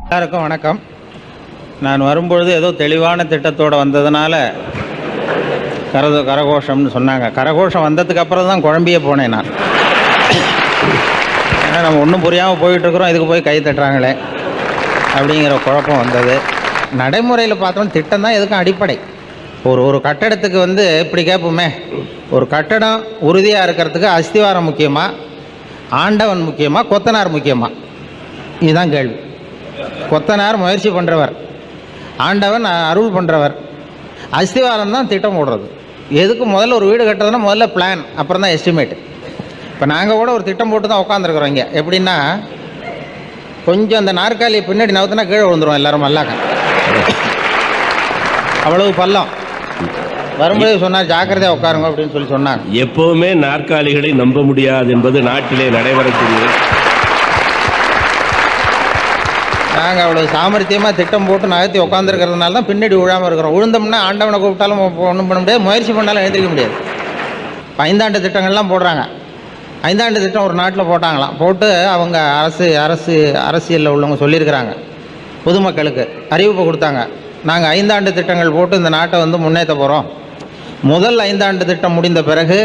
எல்லாருக்கும் வணக்கம். நான் வரும்பொழுது ஏதோ தெளிவான திட்டத்தோடு வந்ததுனால கரகோஷம்னு சொன்னாங்க. கரகோஷம் வந்ததுக்கு அப்புறம் தான் குழம்பியே போனேன் நான். ஏன்னா நம்ம ஒன்றும் புரியாமல் போயிட்டுருக்குறோம், இதுக்கு போய் கை தட்டுறாங்களே அப்படிங்கிற குழப்பம் வந்தது. நடைமுறையில் பார்த்தோம், திட்டம் தான் எதுக்கும் அடிப்படை. ஒரு கட்டடத்துக்கு இப்படி கேட்போமே, ஒரு கட்டடம் உறுதியாக இருக்கிறதுக்கு அஸ்திவாரம் முக்கியமாக, ஆண்டவன் முக்கியமாக, கொத்தனார் முக்கியமாக? இதுதான் கேள்வி. கொத்தனார் முயற்சி பண்ணுறவர், ஆண்டவன் அருள் பண்ணுறவர், அஸ்திவாரம் தான் திட்டம் போடுறது. எதுக்கு முதல்ல ஒரு வீடு கட்டுறதுன்னா முதல்ல பிளான், அப்புறம் தான் எஸ்டிமேட். இப்போ நாங்கள் கூட ஒரு திட்டம் போட்டு தான் உட்காந்துருக்குறோம் இங்கே. எப்படின்னா, கொஞ்சம் அந்த நாற்காலியை பின்னாடி நவுத்துனா கீழே விழுந்துருவோம் எல்லாரும் மல்லாக்க, அவ்வளவு பள்ளம். வரும்போது சொன்னார் ஜாக்கிரதையாக உட்காருங்க அப்படின்னு சொல்லி சொன்னாங்க. எப்பவுமே நாற்காலிகளை நம்ப முடியாது என்பது நாட்டிலே நடைபெறக்கூடியது. நாங்கள் அவ்வளோ சாமர்த்தியமாக திட்டம் போட்டு நகர்த்தி உட்காந்துருக்கிறதுனால தான் பின்னாடி விழாமல் இருக்கிறோம். விழுந்தோம்னா ஆண்டவனை கூப்பிட்டாலும் ஒன்றும் பண்ண முடியாது, முயற்சி பண்ணாலும் எழுந்திரிக்க முடியாது. 5 திட்டங்கள்லாம் போடுறாங்க. 5 திட்டம் ஒரு நாட்டில் போட்டாங்களாம். போட்டு அவங்க அரசியலில் உள்ளவங்க சொல்லியிருக்கிறாங்க, பொதுமக்களுக்கு அறிவிப்பு கொடுத்தாங்க. நாங்கள் 5 திட்டங்கள் போட்டு இந்த நாட்டை முன்னேற்ற போகிறோம். முதல் 5 திட்டம் முடிந்த பிறகு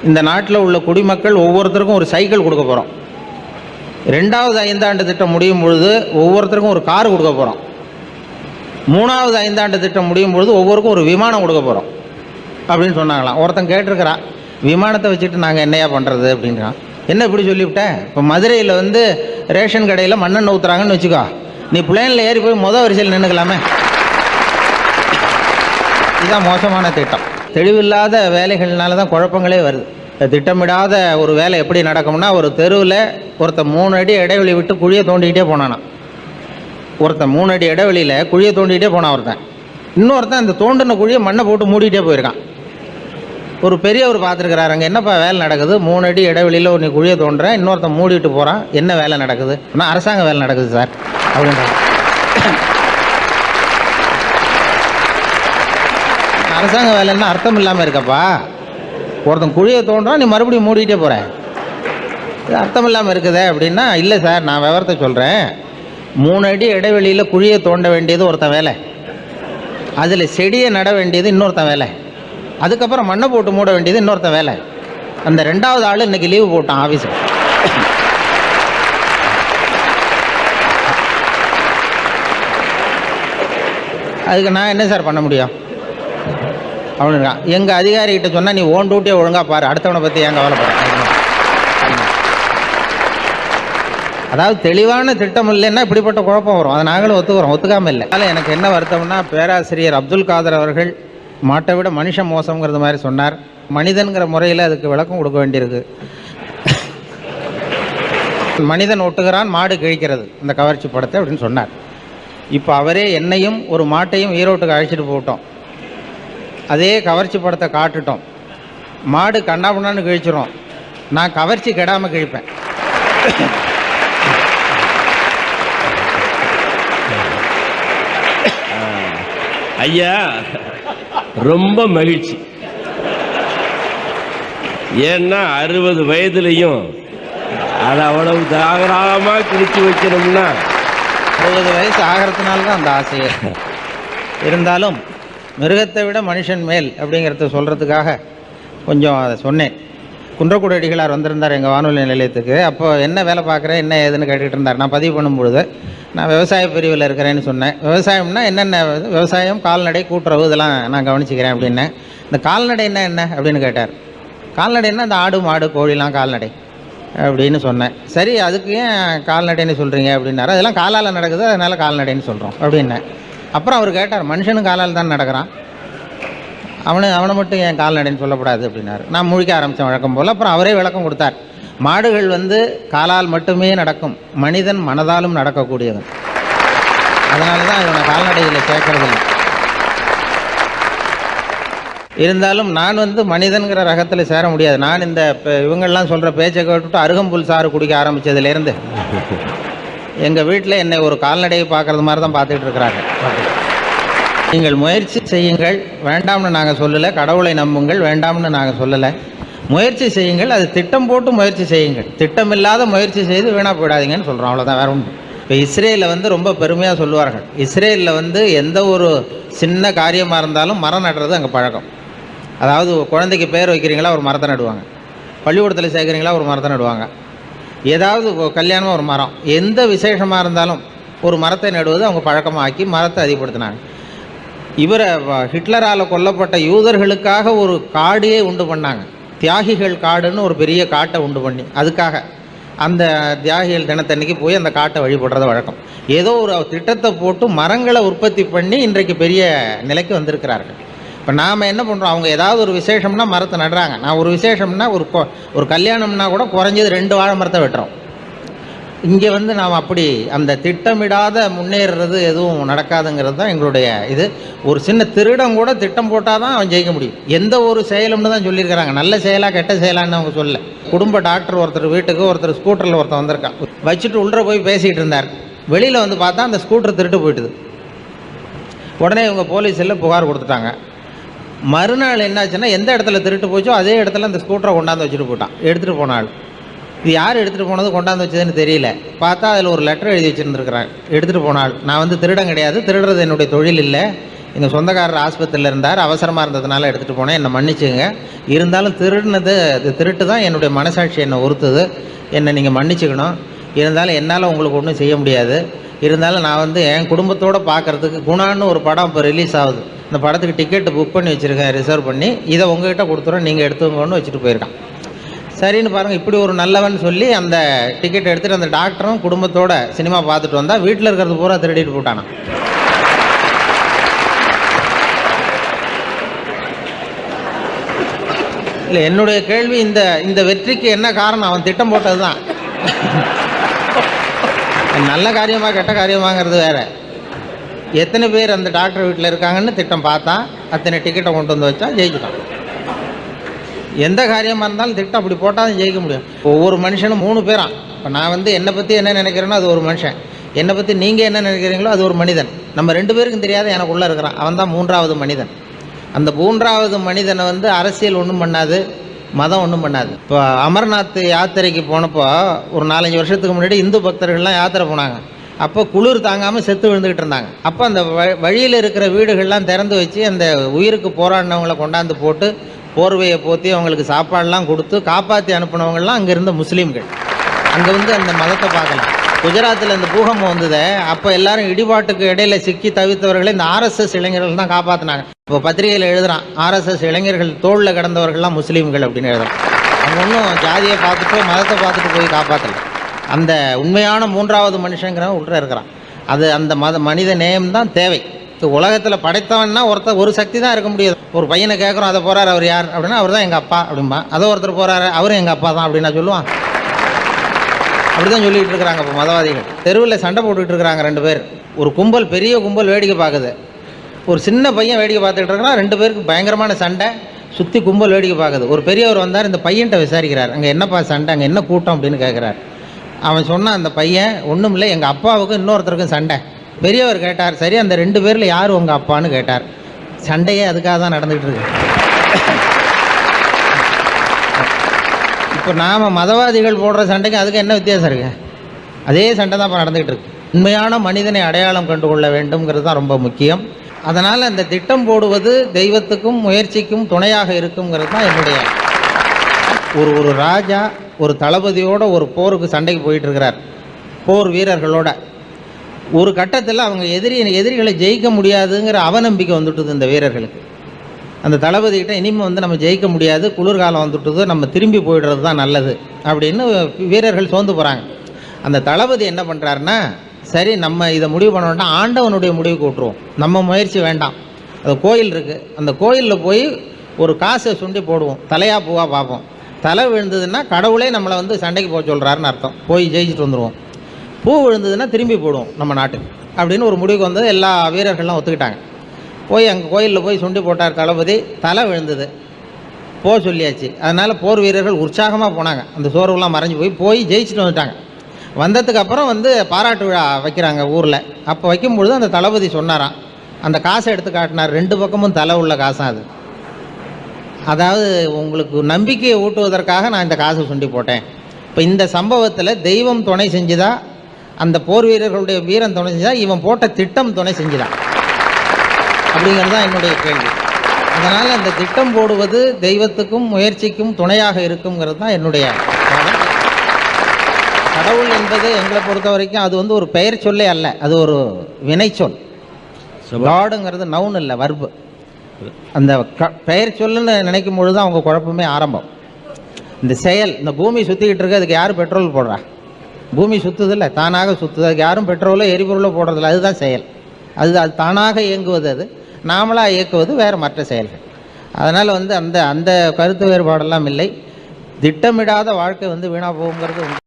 இந்த நாட்டில் உள்ள குடிமக்கள் ஒவ்வொருத்தருக்கும் ஒரு சைக்கிள் கொடுக்க போகிறோம். 2வது 5 திட்டம் முடியும் பொழுது ஒவ்வொருத்தருக்கும் ஒரு கார் கொடுக்க போகிறோம். 3வது 5 திட்டம் முடியும் பொழுது ஒவ்வொருக்கும் ஒரு விமானம் கொடுக்க போகிறோம் அப்படின்னு சொன்னாங்களாம். ஒருத்தன் கேட்டிருக்கிறான், விமானத்தை வச்சுட்டு நாங்கள் என்னையா பண்ணுறது அப்படின்றான். என்ன இப்படி சொல்லிவிட்டேன்? இப்போ மதுரையில் ரேஷன் கடையில் மண்ணெண்ணெய் ஊற்றுறாங்கன்னு வச்சுக்கோ, நீ பிளேனில் ஏறி போய் வரிசையில் நின்றுக்கலாமே. இதுதான் மோசமான திட்டம். தெளிவில்லாத வேலைகள்னால தான் குழப்பங்களே வருது. திட்டமிடாத ஒரு வேலை எப்படி நடக்கும்னா, ஒரு தெருவில் ஒருத்தன் 3 அடி இடைவெளி விட்டு குழியை தோண்டிக்கிட்டே போனானான். ஒருத்தன் 3 அடி இடைவெளியில் குழியை தோண்டிக்கிட்டே போனான் ஒருத்தன். இன்னொருத்தன் அந்த தோண்டின குழியை மண்ணை போட்டு மூடிக்கிட்டே போயிருக்கான். ஒரு பெரியவர் பார்த்துருக்கிறாரு, அங்கே என்னப்பா வேலை நடக்குது? 3 அடி இடைவெளியில் நீ குழியை தோன்ற, இன்னொருத்தன் மூடிட்டு போகிறான், என்ன வேலை நடக்குது? ஆனால் அரசாங்க வேலை நடக்குது சார் அப்படின்றாங்க. அரசாங்க வேலைன்னா அர்த்தம் இல்லாமல் இருக்கப்பா. ஒருத்தன் குழியை தோன்றான், நீ மறுபடியும் மூடிக்கிட்டே போகிற, இது அர்த்தம் இல்லாமல் இருக்குதே அப்படின்னா. இல்லை சார், நான் விவரத்தை சொல்கிறேன். 3 அடி இடைவெளியில் குழியை தோண்ட வேண்டியது ஒருத்தன் வேலை, அதில் செடியை நட வேண்டியது இன்னொருத்தன் வேலை, அதுக்கப்புறம் மண்ணை போட்டு மூட வேண்டியது இன்னொருத்தன் வேலை. அந்த 2வது ஆள் இன்றைக்கி லீவு போட்டான் ஆஃபீஸுக்கு. அதுக்கு நான் என்ன சார் பண்ண முடியும் அப்படின்றான். எங்கள் அதிகாரிகிட்ட சொன்னால், நீ ஓன் டியூட்டியை ஒழுங்காக பாரு, அடுத்தவனை பற்றி ஏன் கவலைப்படுற? அதாவது தெளிவான திட்டம் இல்லைன்னா இப்படிப்பட்ட குழப்பம் வரும். அதை நாங்களும் ஒத்துக்காமல் இல்லை. அதனால் எனக்கு என்ன வருத்தம்னா, பேராசிரியர் அப்துல் காதர் அவர்கள் மாட்டை விட மனுஷன் மோசங்கிறது மாதிரி சொன்னார். மனிதன்கிற முறையில் அதுக்கு விளக்கம் கொடுக்க வேண்டியிருக்கு. மனிதன் ஒட்டுகிறான், மாடு கிழிக்கிறது, இந்த கவர்ச்சி படத்தை அப்படின்னு சொன்னார். இப்போ அவரே என்னையும் ஒரு மாட்டையும் ஈரோட்டுக்கு அழைச்சிட்டு போட்டோம். அதே கவர்ச்சி படத்தை காட்டுட்டோம். மாடு கண்ணாபுண்ணான்னு கிழிச்சிரும், நான் கவர்ச்சி கெடாமல் கிழிப்பேன். ஐயா, ரொம்ப மகிழ்ச்சி. ஏன்னா 60 வயதுலையும் அதை அவ்வளவு தாகராகமாக கிழிச்சு வைக்கணும்னா, 60 வயசு ஆகிறதுனால தான் அந்த ஆசையே. இருந்தாலும் மிருகத்தை விட மனுஷன் மேல் அப்படிங்கிறத சொல்கிறதுக்காக கொஞ்சம் அதை சொன்னேன். குன்றக்குடி அடிகளார் வந்திருந்தார் எங்கள் வானொலி நிலையத்துக்கு. அப்போ என்ன வேலை பார்க்குறேன், என்ன ஏதுன்னு கேட்டுக்கிட்டு இருந்தார். நான் பதிவு பண்ணும்பொழுது நான் விவசாய பிரிவில் இருக்கிறேன்னு சொன்னேன். விவசாயம்னா என்னென்ன, விவசாயம், கால்நடை, கூட்டுறவு, இதெல்லாம் நான் கவனிச்சிக்கிறேன் அப்படின்னேன். இந்த கால்நடைன்னா என்ன அப்படின்னு கேட்டார். கால்நடைன்னா இந்த ஆடு, மாடு, கோழிலாம் கால்நடை அப்படின்னு சொன்னேன். சரி, அதுக்கு ஏன் கால்நடைன்னு சொல்கிறீங்க அப்படின்னாரு. அதெல்லாம் காலால் நடக்குது, அதனால் கால்நடைன்னு சொல்கிறோம் அப்படின்னேன். அப்புறம் அவர் கேட்டார், மனுஷனும் காலால் தான் நடக்கிறான், அவனை மட்டும் ஏன் கால்நடைன்னு சொல்லக்கூடாது அப்படின்னாரு. நான் முழிக்க ஆரம்பித்தேன் வழக்கம் போல். அப்புறம் அவரே விளக்கம் கொடுத்தார். மாடுகள் காலால் மட்டுமே நடக்கும், மனிதன் மனதாலும் நடக்கக்கூடியவன், அதனால தான் இவனை கால்நடையில் சேர்க்கறதில்லை. இருந்தாலும் நான் மனிதன்கிற ரகத்தில் சேர முடியாது. நான் இந்த இவங்கள்லாம் சொல்கிற பேச்சை கேட்டுவிட்டு அருகம்புல் சாறு குடிக்க ஆரம்பித்ததுலேருந்து எங்கள் வீட்டில் என்னை ஒரு கால்நடையை பார்க்குறது மாதிரி தான் பார்த்துட்டு இருக்கிறாங்க. நீங்கள் முயற்சி செய்யுங்கள், வேண்டாம்னு நாங்கள் சொல்லலை. கடவுளை நம்புங்கள், வேண்டாம்னு நாங்கள் சொல்லலை. முயற்சி செய்யுங்கள், அது திட்டம் போட்டு முயற்சி செய்யுங்கள். திட்டமில்லாத முயற்சி செய்து வீணாக போயிடாதீங்கன்னு சொல்கிறோம். அவ்வளோதான், வேற ஒன்று. இப்போ இஸ்ரேலில் வந்து ரொம்ப பெருமையாக சொல்லுவார்கள். இஸ்ரேலில் வந்து எந்த ஒரு சின்ன காரியமாக இருந்தாலும் மரம் நடுறது அங்கே பழக்கம். அதாவது குழந்தைக்கு பேர் வைக்கிறீங்களா ஒரு மரத்தை நடுவாங்க, பள்ளிக்கூடத்தில் சேர்க்குறீங்களா ஒரு மரத்தை நடுவாங்க, ஏதாவது கல்யாணமாக ஒரு மரம், எந்த விசேஷமாக இருந்தாலும் ஒரு மரத்தை நடுவது அவங்க பழக்கமாக ஆக்கி மரத்தை அதிகப்படுத்தினாங்க. இவரை ஹிட்லரால் கொல்லப்பட்ட யூதர்களுக்காக ஒரு காடையே உண்டு பண்ணாங்க. தியாகிகள் காடுன்னு ஒரு பெரிய காட்டை உண்டு பண்ணி அதுக்காக அந்த தியாகிகள் தினத்தன்னைக்கு போய் அந்த காட்டை வழிபடுறத வழக்கம். ஏதோ ஒரு திட்டத்தை போட்டு மரங்களை உற்பத்தி பண்ணி இன்றைக்கு பெரிய நிலைக்கு வந்திருக்கிறார்கள். இப்போ நாம் என்ன பண்ணுறோம், அவங்க ஏதாவது ஒரு விசேஷம்னா மரத்தை நடுறாங்க. நான் ஒரு விசேஷம்னா ஒரு கல்யாணம்னா கூட குறைஞ்சது 2 வாழை மரத்தை வெட்டுறோம். இங்கே வந்து நாம் அப்படி அந்த திட்டமிடாத முன்னேறுறது எதுவும் நடக்காதுங்கிறது தான் எங்களுடைய இது. ஒரு சின்ன திருடம் கூட திட்டம் போட்டால் தான் அவன் ஜெயிக்க முடியும். எந்த ஒரு செயலும்னு தான் சொல்லியிருக்கிறாங்க, நல்ல செயலாக கெட்ட செயலான்னு அவங்க சொல்ல. குடும்ப டாக்டர் ஒருத்தர் வீட்டுக்கு ஒருத்தர் ஸ்கூட்டரில் ஒருத்தர் வந்திருக்கான், வச்சுட்டு உள்ளே போய் பேசிகிட்டு இருந்தார். வெளியில் வந்து பார்த்தா அந்த ஸ்கூட்டர் திருட்டு போயிட்டுது. உடனே இவங்க போலீஸில் புகார் கொடுத்துட்டாங்க. மறுநாள் என்னாச்சுன்னா எந்த இடத்துல திருட்டு போச்சோ அதே இடத்துல அந்த ஸ்கூட்டரை கொண்டாந்து வச்சுட்டு போயிட்டான். எடுத்துகிட்டு போனாள். இது யார் எடுத்துகிட்டு போனது கொண்டாந்து வச்சதுன்னு தெரியல. பார்த்தா அதில் ஒரு லெட்டர் எழுதி வச்சுருந்துருக்குறாங்க. எடுத்துகிட்டு போனாள், நான் வந்து திருடன் கிடையாது, திருடுறது என்னுடைய தொழில் இல்லை, எங்கள் சொந்தக்காரர் ஆஸ்பத்திரியில் இருந்தார், அவசரமாக இருந்ததுனால எடுத்துகிட்டு போனேன், என்னை மன்னிச்சுங்க, இருந்தாலும் திருட்டு தான் என்னுடைய மனசாட்சி என்னை உறுத்துது, என்னை நீங்கள் மன்னிச்சுக்கணும், இருந்தாலும் என்னால் உங்களுக்கு ஒன்றும் செய்ய முடியாது, இருந்தாலும் நான் வந்து என் குடும்பத்தோடு பார்க்குறதுக்கு குணான்னு ஒரு படம் இப்போ ரிலீஸ் ஆகுது, இந்த படத்துக்கு டிக்கெட்டு புக் பண்ணி வச்சுருக்கேன், ரிசர்வ் பண்ணி, இதை உங்கள்கிட்ட கொடுத்துறோம், நீங்கள் எடுத்துங்கன்னு வச்சுட்டு போயிருக்கான். சரின்னு பாருங்கள், இப்படி ஒரு நல்லவன் சொல்லி அந்த டிக்கெட் எடுத்துகிட்டு அந்த டாக்டரும் குடும்பத்தோட சினிமா பார்த்துட்டு வந்தால் வீட்டில் இருக்கிறது பூரா திருடிட்டு போட்டானா. இல்லை, என்னுடைய கேள்வி இந்த வெற்றிக்கு என்ன காரணம்? அவன் திட்டம் போட்டது தான். நல்ல காரியமாக கெட்ட காரியமாங்கிறது வேற. எத்தனை பேர் அந்த டாக்டர் வீட்டில் இருக்காங்கன்னு திட்டம் பார்த்தா அத்தனை டிக்கெட்டை கொண்டு வந்து வச்சா ஜெயிச்சுட்டான். எந்த காரியமாக இருந்தாலும் திட்டம் அப்படி போட்டால் தான் ஜெயிக்க முடியும். ஒவ்வொரு மனுஷனும் 3 பேரான். இப்போ நான் வந்து என்னை பற்றி என்ன நினைக்கிறேனோ அது ஒரு மனுஷன், என்னை பற்றி நீங்கள் என்ன நினைக்கிறீங்களோ அது ஒரு மனிதன். நம்ம 2 பேருக்கும் தெரியாத எனக்குள்ளே இருக்கிறான், அவன் தான் 3வது மனிதன். அந்த 3வது மனிதனை வந்து அரசியல் ஒன்றும் பண்ணாது, மதம் ஒன்றும் பண்ணாது. இப்போ அமர்நாத் யாத்திரைக்கு போனப்போ ஒரு 4-5 வருஷத்துக்கு முன்னாடி இந்து பக்தர்கள்லாம் யாத்திரை போனாங்க. அப்போ குளிர் தாங்காமல் செத்து விழுந்துக்கிட்டு இருந்தாங்க. அப்போ அந்த வழியில் இருக்கிற வீடுகள்லாம் திறந்து வச்சு அந்த உயிருக்கு போராடினவங்களை கொண்டாந்து போட்டு போர்வையை போற்றி அவங்களுக்கு சாப்பாடெலாம் கொடுத்து காப்பாற்றி அனுப்பினவங்கள்லாம் அங்கே இருந்த முஸ்லீம்கள். அங்கே வந்து அந்த மதத்தை பார்க்கலாம். குஜராத்தில் இந்த பூகம்பம் வந்தது, அப்போ எல்லாரும் இடிபாட்டுக்கு இடையில சிக்கி தவித்தவர்களை இந்த RSS இளைஞர்கள் தான் காப்பாற்றினாங்க. இப்போ பத்திரிகையில் எழுதுகிறான், RSS இளைஞர்கள் தோளில் கிடந்தவர்கள்லாம் முஸ்லீம்கள் அப்படின்னு எழுதுறான். அவங்க ஒன்றும் ஜாதியை பார்த்துட்டு மதத்தை பார்த்துட்டு போய் காப்பாற்றலை. அந்த உண்மையான 3வது மனுஷங்கிறவன் உள்ள இருக்கிறான். அது அந்த மனித நேயம் தான் தேவை. உலகத்தில் படைத்தவன்னா ஒரு சக்தி தான் இருக்க முடியாது. ஒரு பையனை கேட்குறோம், அதை போகிறார், அவர் யார் அப்படின்னா அவர் தான் எங்கள் அப்பா அப்படின்பா. அதை ஒருத்தர் போகிறாரு, அவரும் எங்கள் அப்பா தான் அப்படின்னா சொல்லுவான். அப்படி தான் சொல்லிகிட்டு இருக்கிறாங்க. இப்போ மதவாதிகள் தெருவில் சண்டை போட்டுக்கிட்டு இருக்கிறாங்க 2 பேர். ஒரு கும்பல், பெரிய கும்பல் வேடிக்கை பார்க்குது. ஒரு சின்ன பையன் வேடிக்கை பார்த்துக்கிட்டு இருக்கிறான். 2 பேருக்கு பயங்கரமான சண்டை, சுற்றி கும்பல் வேடிக்கை பார்க்குது. ஒரு பெரியவர் வந்தார், இந்த பையன்கிட்ட விசாரிக்கிறார், அங்கே என்னப்பா சண்டை, அங்கே என்ன கூட்டம் அப்படின்னு கேட்குறாரு. அவன் சொன்னான், அந்த பையன் ஒன்றும் இல்லை, எங்கள் அப்பாவுக்கும் இன்னொருத்தருக்கும் சண்டை. பெரியவர் கேட்டார், சரி அந்த 2 பேரில் யார் உங்கள் அப்பான்னு கேட்டார். சண்டையே அதுக்காக தான் நடந்துகிட்டு இருக்கு. இப்போ நாம் மதவாதிகள் போடுற சண்டைக்கு அதுக்கு என்ன வித்தியாசம் இருக்கு? அதே சண்டை தான் இப்போ நடந்துகிட்டு இருக்கு. உண்மையான மனிதனை அடையாளம் கண்டுகொள்ள வேண்டும்ங்கிறது தான் ரொம்ப முக்கியம். அதனால் அந்த திட்டம் போடுவது தெய்வத்துக்கும் முயற்சிக்கும் துணையாக இருக்குங்கிறது தான் என்னுடைய. ஒரு ராஜா ஒரு தளபதியோட ஒரு போருக்கு சண்டைக்கு போயிட்டு இருக்கிறார், போர் வீரர்களோட. ஒரு கட்டத்தில் அவங்க எதிரிகளை ஜெயிக்க முடியாதுங்கிற அவநம்பிக்கை வந்துட்டுது இந்த வீரர்களுக்கு. அந்த தளபதிக்கிட்ட இனிமேல் வந்து நம்ம ஜெயிக்க முடியாது, குளிர்காலம் வந்துட்டுது, நம்ம திரும்பி போயிடுறது தான் நல்லது அப்படின்னு வீரர்கள் சோர்ந்து போகிறாங்க. அந்த தளபதி என்ன பண்ணுறாருன்னா, சரி நம்ம இதை முடிவு பண்ண வேண்டாம், ஆண்டவனுடைய முடிவுக்கு விட்டுருவோம், நம்ம முயற்சி வேண்டாம். அது கோயில் இருக்குது, அந்த கோயிலில் போய் ஒரு காசை சுண்டி போடுவோம், தலையாக பூவாக பார்ப்போம், தலை விழுந்ததுன்னா கடவுளே நம்மளை வந்து சண்டைக்கு போக சொல்கிறாருன்னு அர்த்தம், போய் ஜெயிச்சுட்டு வந்துடுவோம். பூ விழுந்ததுன்னா திரும்பி போடுவோம் நம்ம நாட்டுக்கு அப்படின்னு ஒரு முடிவுக்கு வந்தது. எல்லா வீரர்கள்லாம் ஒத்துக்கிட்டாங்க. போய் அங்கே கோயிலில் போய் சுண்டி போட்டார் தளபதி, தலை விழுந்தது, போக சொல்லியாச்சு. அதனால் போர் வீரர்கள் உற்சாகமாக போனாங்க, அந்த சோர்வெல்லாம் மறைஞ்சு போய் ஜெயிச்சுட்டு வந்துட்டாங்க. வந்ததுக்கு அப்புறம் வந்து பாராட்டு விழா வைக்கிறாங்க ஊரில். அப்போ வைக்கும்பொழுது அந்த தளபதி சொன்னாராம், அந்த காசை எடுத்து காட்டினார், 2 பக்கமும் தலை உள்ள காசாக அது. அதாவது உங்களுக்கு நம்பிக்கையை ஊட்டுவதற்காக நான் இந்த காசை சுண்டி போட்டேன். இப்போ இந்த சம்பவத்தில் தெய்வம் துணை செஞ்சுதா அந்த போர் வீரர்களுடைய வீரம் துணை செஞ்சா, இவன் போட்ட திட்டம் துணை செஞ்சுதான் அப்படிங்கிறது தான் என்னுடைய கேள்வி. அதனால் அந்த திட்டம் போடுவது தெய்வத்துக்கும் முயற்சிக்கும் துணையாக இருக்குங்கிறது தான் என்னுடைய வாதம். கடவுள் என்பது எங்களை பொறுத்த வரைக்கும் அது வந்து ஒரு பெயர் சொல்லே அல்ல, அது ஒரு வினைச்சொல். காடுங்கிறது நவுன் இல்லை, வர்பு. அந்த பெயர் சொல்லுன்னு நினைக்கும் பொழுது தான் அவங்க குழப்பமே ஆரம்பம். இந்த செயல், இந்த பூமி சுற்றிக்கிட்டு இருக்கு, அதுக்கு யார் பெட்ரோல் போடுறா? பூமி சுற்றுதில்லை, தானாக சுற்றுது. அதுக்கு யாரும் பெட்ரோலோ எரிபொருளோ போடுறதில்ல. அதுதான் செயல். அது தானாக இயங்குவது. அது நாமளாக இயக்குவது வேறு மற்ற செயல்கள். அதனால் வந்து அந்த அந்த கருத்து வேறுபாடெல்லாம் இல்லை. திட்டமிடாத வாழ்க்கை வந்து வீணாக போகுங்கிறது